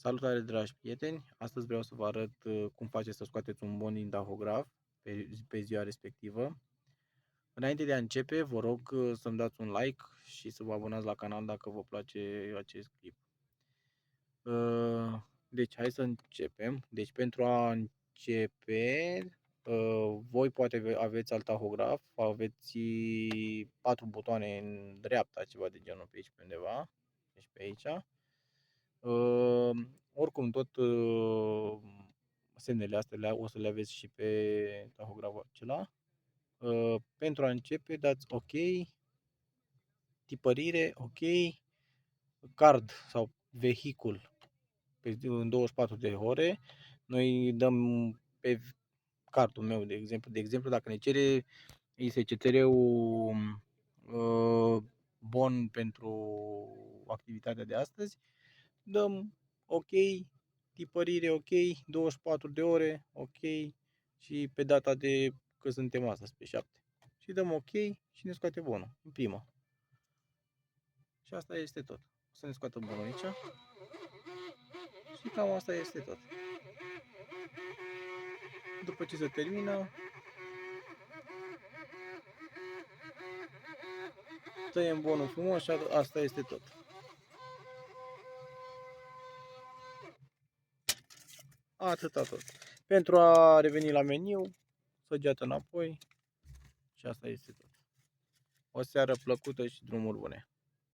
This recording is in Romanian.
Salutare, dragi prieteni! Astăzi vreau să vă arăt cum faceți să scoateți un bon din tahograf pe ziua respectivă. Înainte de a începe, vă rog să-mi dați un like și să vă abonați la canal dacă vă place acest clip. Deci, hai să începem. Deci, pentru a începe, voi poate aveți alt tahograf, aveți 4 butoane în dreapta, ceva de genul pe aici, pe undeva. Deci pe aici. Oricum, tot semnele astea o să le aveți și pe tahograful acela. Pentru a începe, dați OK, tipărire, OK, card sau vehicul în 24 de ore. Noi dăm pe cardul meu, de exemplu, dacă ne cere ISCTR-ul bon pentru activitatea de astăzi, dăm OK, tipărire OK, 24 de ore OK și pe data de că suntem astăzi pe 7. Și dăm OK și ne scoate bonul în prima. Și asta este tot. O să ne scoată bonul aici. Și cam asta este tot. După ce se termină, tăiem bonul frumos și asta este tot. Atâta tot. Pentru a reveni la meniu, săgeată înapoi și asta este tot. O seară plăcută și drumuri bune!